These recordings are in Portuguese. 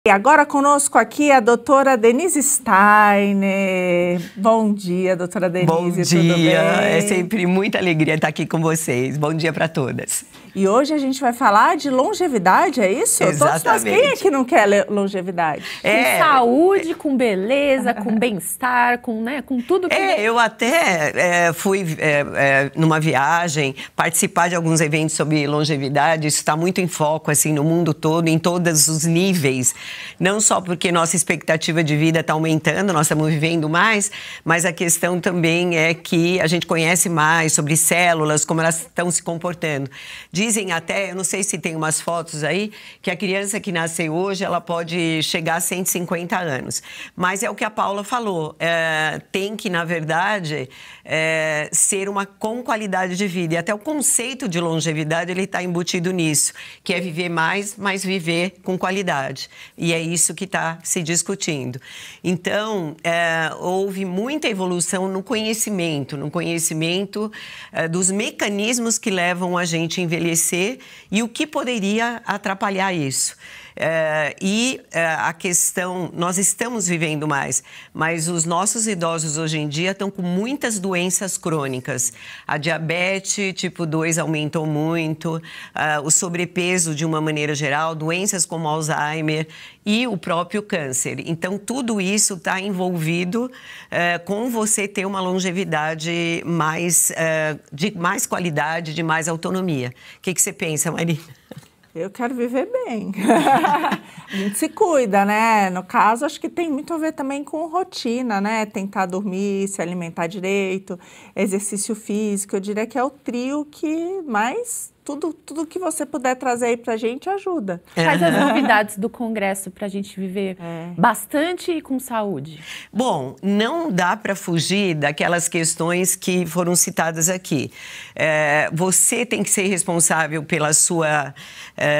E agora conosco aqui a doutora Denise Steiner. Bom dia, doutora Denise. Bom dia, tudo bem? é sempre muita alegria estar aqui com vocês. Bom dia para todas. E hoje a gente vai falar de longevidade, é isso? Exatamente. Todos nós, quem é que não quer longevidade? Com saúde, com beleza, com bem-estar, com tudo que... Eu até fui numa viagem, participar de alguns eventos sobre longevidade. Isso está muito em foco, assim, no mundo todo, em todos os níveis. Não só porque nossa expectativa de vida está aumentando, nós estamos vivendo mais, mas a questão também é que a gente conhece mais sobre células, como elas estão se comportando. Dizem até, eu não sei se tem umas fotos aí, que a criança que nasceu hoje, ela pode chegar a 150 anos. Mas é o que a Paula falou, tem que, na verdade, ser uma com qualidade de vida. E até o conceito de longevidade, ele está embutido nisso, que é viver mais, mas viver com qualidade. E é isso que está se discutindo. Então, houve muita evolução no conhecimento dos mecanismos que levam a gente a envelhecer e o que poderia atrapalhar isso. A questão, nós estamos vivendo mais, mas os nossos idosos hoje em dia estão com muitas doenças crônicas. A diabetes tipo 2 aumentou muito, o sobrepeso de uma maneira geral, doenças como Alzheimer e o próprio câncer. Então, tudo isso está envolvido com você ter uma longevidade de mais qualidade, de mais autonomia. O que você pensa, Marina? Eu quero viver bem. A gente se cuida, né? No caso, acho que tem muito a ver também com rotina, né? Tentar dormir, se alimentar direito, exercício físico. Eu diria que é o trio que mais... Tudo que você puder trazer aí pra gente ajuda. Quais as novidades do Congresso pra gente viver bastante e com saúde? Bom, não dá para fugir daquelas questões que foram citadas aqui. Você tem que ser responsável pela sua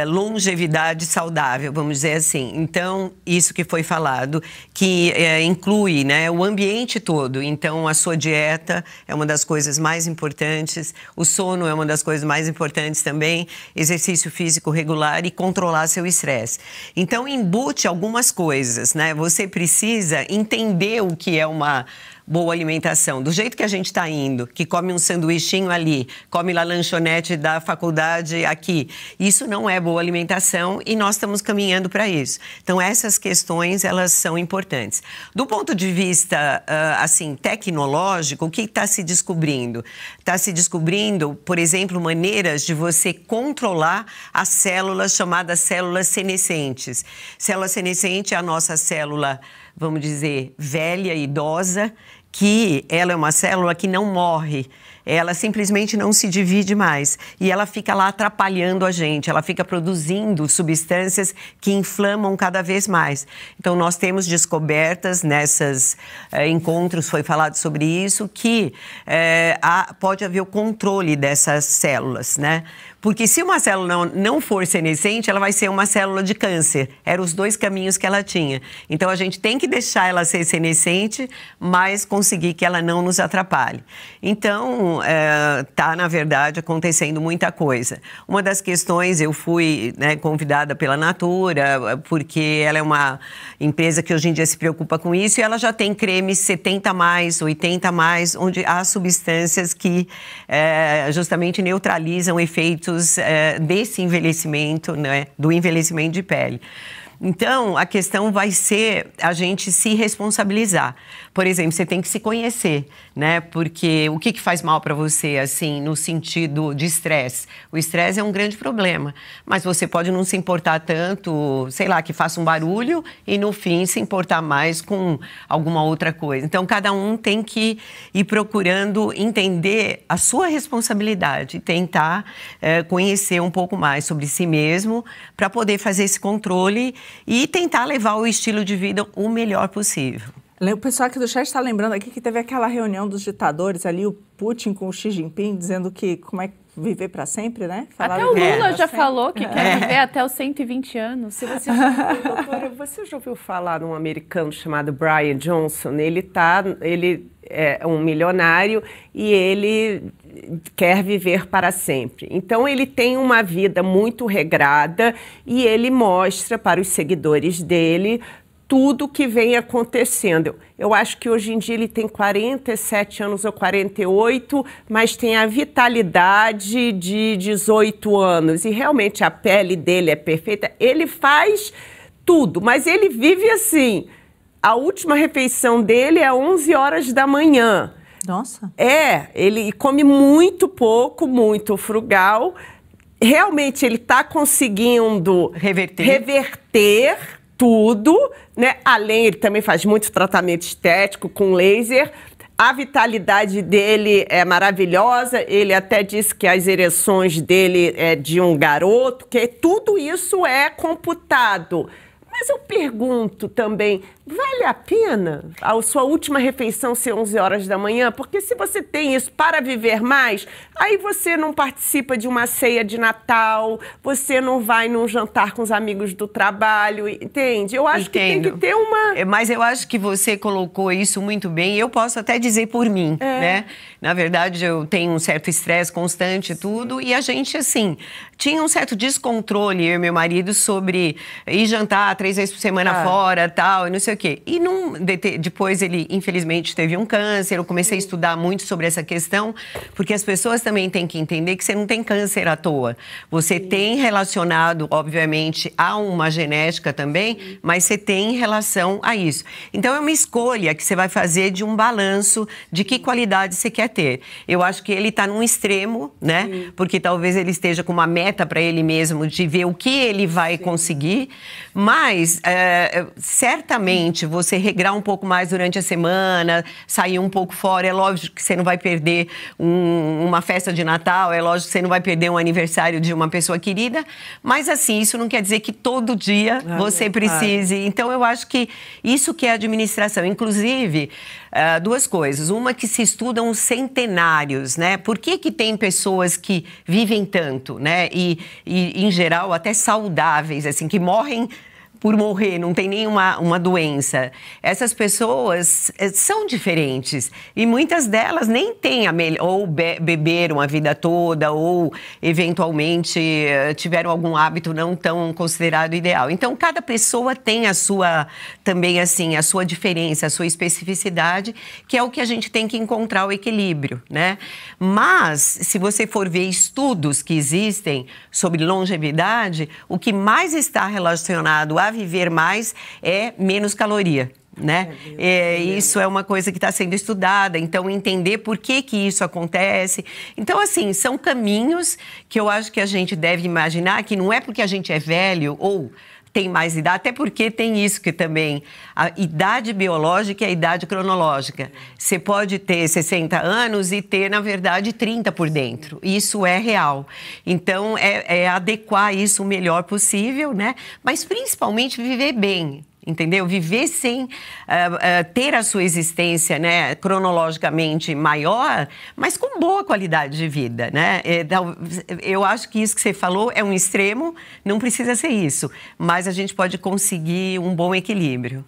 longevidade saudável, vamos dizer assim. Então, isso que foi falado, que inclui, né, o ambiente todo. Então, a sua dieta é uma das coisas mais importantes, o sono é uma das coisas mais importantes também, exercício físico regular e controlar seu estresse. Então, embute algumas coisas, né? Você precisa entender o que é uma boa alimentação. Do jeito que a gente está indo, que come um sanduichinho ali, come lá a lanchonete da faculdade aqui. Isso não é boa alimentação e nós estamos caminhando para isso. Então, essas questões, elas são importantes. Do ponto de vista, assim, tecnológico, o que está se descobrindo? Está se descobrindo, por exemplo, maneiras de você controlar as células chamadas células senescentes. Célula senescente é a nossa célula, vamos dizer, velha, idosa, que ela é uma célula que não morre, ela simplesmente não se divide mais e ela fica lá atrapalhando a gente, ela fica produzindo substâncias que inflamam cada vez mais. Então, nós temos descobertas nesses encontros, foi falado sobre isso, que pode haver o controle dessas células, né? Porque se uma célula não for senescente, ela vai ser uma célula de câncer. Eram os dois caminhos que ela tinha. Então, a gente tem que deixar ela ser senescente, mas conseguir que ela não nos atrapalhe. Então, está, na verdade, acontecendo muita coisa. Uma das questões, eu fui, né, convidada pela Natura, porque ela é uma empresa que hoje em dia se preocupa com isso, e ela já tem cremes 70+, 80+, onde há substâncias que justamente neutralizam efeitos desse envelhecimento, né, do envelhecimento de pele. Então, a questão vai ser a gente se responsabilizar. Por exemplo, você tem que se conhecer, né? Porque o que faz mal para você, assim, no sentido de estresse? O estresse é um grande problema, mas você pode não se importar tanto, sei lá, que faça um barulho e no fim se importar mais com alguma outra coisa. Então, cada um tem que ir procurando entender a sua responsabilidade e tentar conhecer um pouco mais sobre si mesmo para poder fazer esse controle e tentar levar o estilo de vida o melhor possível. O pessoal aqui do chat está lembrando aqui que teve aquela reunião dos ditadores ali, o Putin com o Xi Jinping, dizendo que como é que viver para sempre, né? Até o Lula já falou que quer viver até os 120 anos. Se você doutora, você já ouviu falar de um americano chamado Brian Johnson? Ele é um milionário e ele quer viver para sempre. Então, ele tem uma vida muito regrada e ele mostra para os seguidores dele tudo que vem acontecendo. Eu acho que hoje em dia ele tem 47 anos ou 48, mas tem a vitalidade de 18 anos. E realmente a pele dele é perfeita. Ele faz tudo, mas ele vive assim. A última refeição dele é 11 horas da manhã. Nossa. Ele come muito pouco, muito frugal. Realmente ele está conseguindo reverter tudo, né? Além, ele também faz muito tratamento estético com laser. A vitalidade dele é maravilhosa. Ele até disse que as ereções dele é de um garoto, que tudo isso é computado. Mas eu pergunto também, vale a pena a sua última refeição ser 11 horas da manhã? Porque se você tem isso para viver mais, aí você não participa de uma ceia de Natal, você não vai num jantar com os amigos do trabalho, entende? Eu acho que tem que ter uma... Mas eu acho que você colocou isso muito bem, eu posso até dizer por mim, né? Na verdade, eu tenho um certo estresse constante e tudo, e a gente, assim, tinha um certo descontrole, eu e meu marido, sobre ir jantar 3 vezes por semana fora, tal, e não sei o quê. E depois ele, infelizmente, teve um câncer, eu comecei a estudar muito sobre essa questão, porque as pessoas também têm que entender que você não tem câncer à toa. Você tem relacionado, obviamente, a uma genética também, mas você tem relação a isso. Então, é uma escolha que você vai fazer de um balanço de que qualidade você quer ter. Eu acho que ele está num extremo, né? Porque talvez ele esteja com uma meta para ele mesmo de ver o que ele vai conseguir, mas certamente você regrar um pouco mais durante a semana, sair um pouco fora, é lógico que você não vai perder uma festa de Natal, é lógico que você não vai perder um aniversário de uma pessoa querida, mas assim, isso não quer dizer que todo dia você precise. Então, eu acho que isso que é administração. Inclusive, 2 coisas. Uma, que se estudam centenários, né? Por que tem pessoas que vivem tanto, né? E em geral, até saudáveis, assim, que morrem por morrer, não tem nenhuma doença. Essas pessoas são diferentes e muitas delas nem têm ou beberam a vida toda ou eventualmente tiveram algum hábito não tão considerado ideal. Então, cada pessoa tem a sua, também assim, a sua diferença, a sua especificidade, que é o que a gente tem que encontrar o equilíbrio, né? Mas, se você for ver estudos que existem sobre longevidade, o que mais está relacionado a viver mais é menos caloria, né? Isso é uma coisa que está sendo estudada, então entender por que isso acontece. Então, assim, são caminhos que eu acho que a gente deve imaginar que não é porque a gente é velho ou tem mais idade, até porque tem isso que também, a idade biológica e a idade cronológica. Você pode ter 60 anos e ter, na verdade, 30 por dentro. Isso é real. Então, é adequar isso o melhor possível, né? Mas, principalmente, viver bem. Entendeu? Viver sem ter a sua existência, né, cronologicamente maior, mas com boa qualidade de vida, né? Eu acho que isso que você falou é um extremo, não precisa ser isso, mas a gente pode conseguir um bom equilíbrio.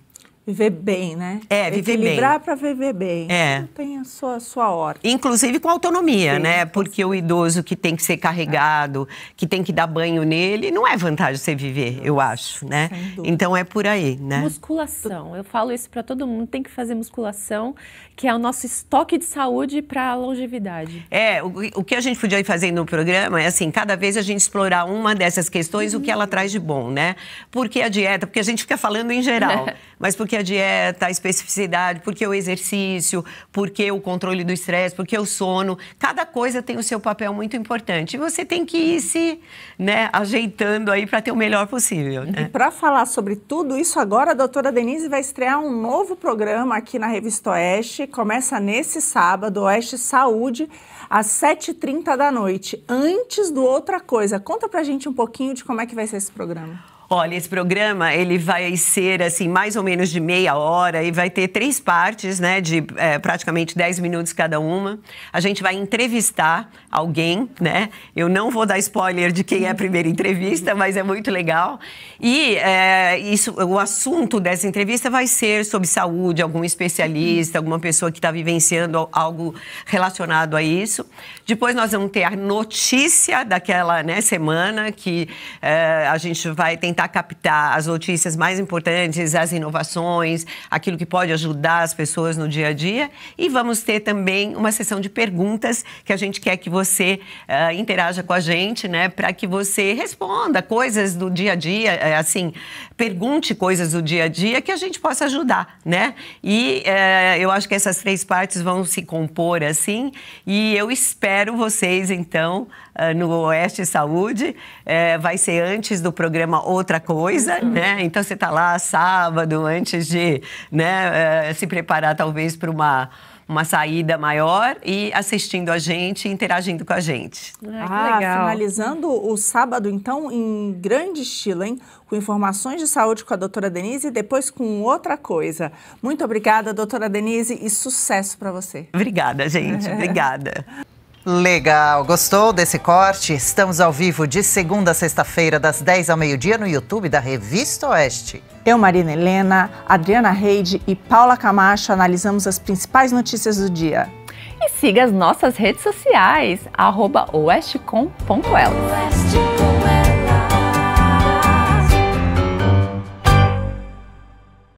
Viver bem, né? Viver bem. Equilibrar para viver bem. Tem a sua hora. Inclusive com autonomia, Sim, né? Porque o idoso que tem que ser carregado, que tem que dar banho nele, não é vantagem você viver, eu acho, né? Então é por aí, né? Musculação. Eu falo isso para todo mundo, tem que fazer musculação, que é o nosso estoque de saúde para a longevidade. O que a gente podia ir fazendo no programa é assim, cada vez a gente explorar uma dessas questões, o que ela traz de bom, né? Porque a dieta, porque a gente fica falando em geral, mas porque a dieta, a especificidade, porque o exercício, porque o controle do estresse, porque o sono, cada coisa tem o seu papel muito importante. E você tem que ir se, né, ajeitando aí para ter o melhor possível. Né? E para falar sobre tudo isso agora, a doutora Denise vai estrear um novo programa aqui na Revista Oeste. Começa nesse sábado, Oeste Saúde, às 7h30 da noite, antes do Outra Coisa. Conta pra gente um pouquinho de como é que vai ser esse programa. Olha, esse programa, ele vai ser, assim, mais ou menos de meia hora e vai ter 3 partes, né, de praticamente 10 minutos cada uma. A gente vai entrevistar alguém, né? Eu não vou dar spoiler de quem é a primeira entrevista, mas é muito legal. E o assunto dessa entrevista vai ser sobre saúde, algum especialista, alguma pessoa que está vivenciando algo relacionado a isso. Depois nós vamos ter a notícia daquela, né, semana, que a gente vai tentar captar as notícias mais importantes, as inovações, aquilo que pode ajudar as pessoas no dia a dia. E vamos ter também uma sessão de perguntas que a gente quer que você interaja com a gente, né, para que você responda coisas do dia a dia, assim, pergunte coisas do dia a dia que a gente possa ajudar, né? E eu acho que essas 3 partes vão se compor assim, e eu espero vocês, então, no Oeste Saúde. Vai ser antes do programa Outra Coisa, né? Então você está lá sábado, antes de, né, se preparar talvez para uma saída maior e assistindo a gente, interagindo com a gente. Que legal. Finalizando o sábado, então, em grande estilo, hein? Com informações de saúde com a doutora Denise e depois com Outra Coisa. Muito obrigada, doutora Denise, e sucesso para você. Obrigada, gente. Obrigada. Legal, gostou desse corte? Estamos ao vivo de segunda a sexta-feira, das 10 ao meio-dia, no YouTube da Revista Oeste. Eu, Marina Helena, Adriana Reide e Paula Camacho analisamos as principais notícias do dia. E siga as nossas redes sociais, @oestecom.elas.